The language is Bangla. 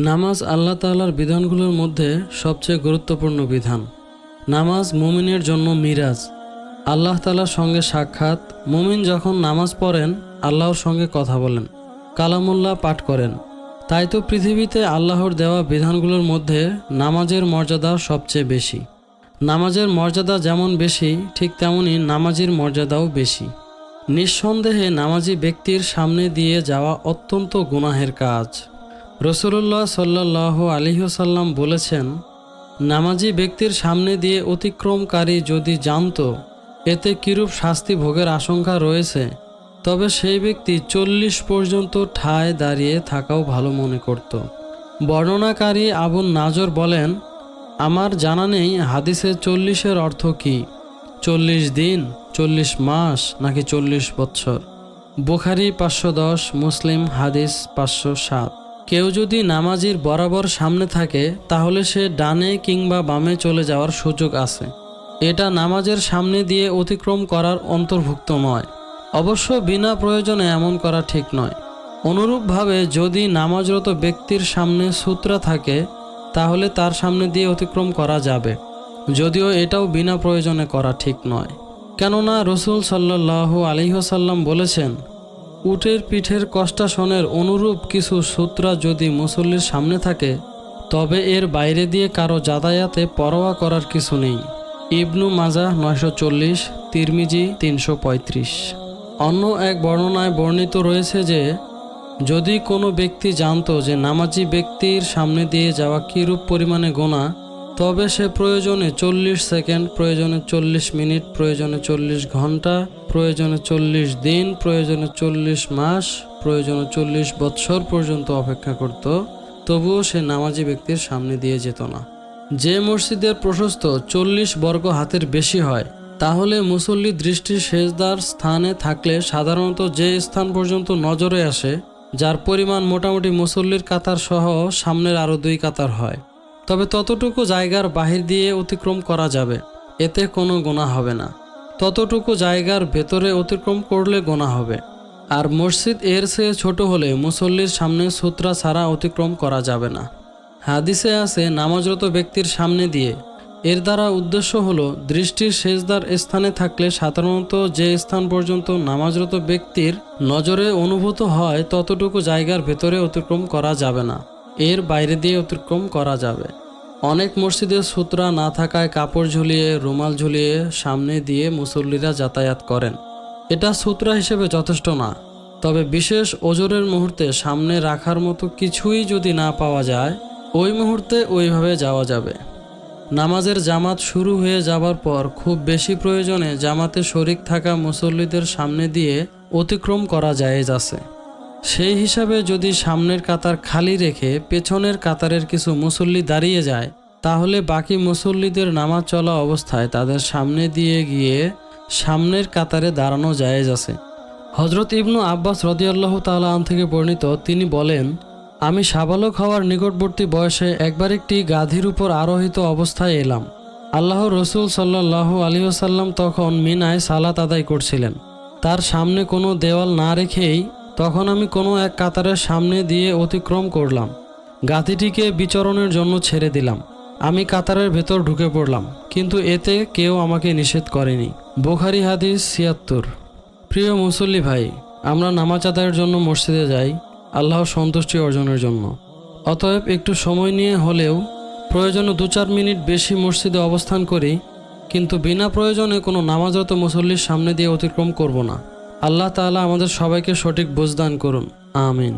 নামাজ আল্লাহ তাআলার বিধানগুলোর মধ্যে সবচেয়ে গুরুত্বপূর্ণ বিধান। নামাজ মুমিনের জন্য মিরাজ, আল্লাহ তাআলার সঙ্গে সাক্ষাৎ। মুমিন যখন নামাজ পড়েন আল্লাহর সঙ্গে কথা বলেন, কালামুল্লাহ পাঠ করেন। তাই তো পৃথিবীতে আল্লাহর দেওয়া বিধানগুলোর মধ্যে নামাজের মর্যাদা সবচেয়ে বেশি। নামাজের মর্যাদা যেমন বেশি, ঠিক তেমনি নামাজির মর্যাদাও বেশি। নিঃসন্দেহে নামাজি ব্যক্তির সামনে দিয়ে যাওয়া অত্যন্ত গুনাহের কাজ। রাসূলুল্লাহ সাল্লাল্লাহু আলাইহি ওয়াসাল্লাম বলেছেন, নামাজি ব্যক্তির সামনে দিয়ে অতিক্রমকারী যদি জানত এতে কিরূপ শাস্তি ভোগের আশঙ্কা রয়েছে, তবে সেই ব্যক্তি 40 পর্যন্ত ঠায় দাঁড়িয়ে থাকাও ভালো মনে করত। বর্ণনাকারী আবু নাজর বলেন, আমার জানা নেই হাদিসে 40-এর অর্থ কি, 40 দিন, 40 মাস নাকি 40 বছর। বুখারী 510, মুসলিম হাদিস 507। কেউ যদি নামাজির বরাবর সামনে থাকে তাহলে সে ডানে কিংবা বামে চলে যাওয়ার সুযোগ আছে। এটা নামাজের সামনে দিয়ে অতিক্রম করার অন্তর্ভুক্ত নয়। অবশ্য বিনা প্রয়োজনে এমন করা ঠিক নয়। অনুরূপভাবে যদি নামাজরত ব্যক্তির সামনে সূত্রা থাকে তাহলে তার সামনে দিয়ে অতিক্রম করা যাবে, যদিও এটাও বিনা প্রয়োজনে করা ঠিক নয়। কেননা রাসূল সাল্লাল্লাহু আলাইহি ওয়াসাল্লাম বলেছেন, উটের পিঠের কষ্টাসনের অনুরূপ কিছু সূত্রা যদি মুসল্লির সামনে থাকে তবে এর বাইরে দিয়ে কারো যাতায়াতে পরোয়া করার কিছু নেই। ইবনু মাজাহ 940, তিরমিজি 335। অন্য এক বর্ণনায় বর্ণিত রয়েছে যে, যদি কোনো ব্যক্তি জানত যে নামাজি ব্যক্তির সামনে দিয়ে যাওয়া কিরূপ পরিমাণে গোনা, তবে সে প্রয়োজনে 40 সেকেন্ড, প্রয়োজনে 40 মিনিট, প্রয়োজনে 40 ঘন্টা, প্রয়োজনে 40 দিন, প্রয়োজনে 40 মাস, প্রয়োজনে 40 বৎসর পর্যন্ত অপেক্ষা করত, তবুও সে নামাজি ব্যক্তির সামনে দিয়ে যেত না। যে মসজিদের প্রশস্ত 40 বর্গ হাতের বেশি হয়, তাহলে মুসল্লি দৃষ্টি সেজদার স্থানে থাকলে সাধারণত যে স্থান পর্যন্ত নজরে আসে, যার পরিমাণ মোটামুটি মুসল্লির কাতার সহ সামনের আরও 2 কাতার হয়, তবে ততটুকু জায়গার বাহির দিয়ে অতিক্রম করা যাবে, এতে কোনো গোনা হবে না। ততটুকু জায়গার ভেতরে অতিক্রম করলে গোনা হবে। আর মসজিদ এর চেয়ে ছোট হলে মুসল্লির সামনে সূত্রা ছাড়া অতিক্রম করা যাবে না। হাদিসে আছে, নামাজরত ব্যক্তির সামনে দিয়ে, এর দ্বারা উদ্দেশ্য হলো দৃষ্টির সেজদার স্থানে থাকলে সাধারণত যে স্থান পর্যন্ত নামাজরত ব্যক্তির নজরে অনুভূত হয় ততটুকু জায়গার ভেতরে অতিক্রম করা যাবে না, এর বাইরে দিয়ে অতিক্রম করা যাবে। অনেক মসজিদে সূত্রা না থাকায় কাপড় ঝুলিয়ে, রুমাল ঝুলিয়ে সামনে দিয়ে মুসল্লিরা যাতায়াত করেন। এটা সূত্রা হিসেবে যথেষ্ট না, তবে বিশেষ ওজরের মুহূর্তে সামনে রাখার মতো কিছুই যদি না পাওয়া যায়, ওই মুহূর্তে ওইভাবে যাওয়া যাবে। নামাজের জামাত শুরু হয়ে যাবার পর খুব বেশি প্রয়োজনে জামাতে শরিক থাকা মুসল্লিদের সামনে দিয়ে অতিক্রম করা জায়েজ আছে। সেই হিসাবে যদি সামনের কাতার খালি রেখে পেছনের কাতারের কিছু মুসল্লি দাঁড়িয়ে যায়, তাহলে বাকি মুসল্লিদের নামাজ চলা অবস্থায় তাদের সামনে দিয়ে গিয়ে সামনের কাতারে দাঁড়ানো জায়েজ আছে। হযরত ইবনু আব্বাস রাদিয়াল্লাহু তাআলা আন থেকে বর্ণিত, তিনি বলেন, আমি সাবালক হওয়ার নিকটবর্তী বয়সে একবার একটি গাধীর উপর আরোহিত অবস্থায় এলাম। আল্লাহর রাসূল সাল্লাল্লাহু আলাইহি ওয়াসাল্লাম তখন মিনায় সালাত আদায় করছিলেন। তার সামনে কোনো দেওয়াল না রেখেই তখন আমি কোনো এক কাতারের সামনে দিয়ে অতিক্রম করলাম। গাধীটিকে বিচরণের জন্য ছেড়ে দিলাম। আমি কাতারের ভেতর ঢুকে পড়লাম, কিন্তু এতে কেউ আমাকে নিষেধ করেনি। বুখারী হাদিস ৭৬। প্রিয় মুসল্লি ভাই, আমরা নামাজ আদায়ের জন্য মসজিদে যাই আল্লাহর সন্তুষ্টি অর্জনের জন্য। অতএব একটু সময় নিয়ে হলেও প্রয়োজনে 2-4 মিনিট বেশি মসজিদে অবস্থান করি, কিন্তু বিনা প্রয়োজনে কোনো নামাজরত মুসল্লির সামনে দিয়ে অতিক্রম করব না। আল্লাহ তাআলা আমাদের সবাইকে সঠিক বুঝ দান করুন। আমিন।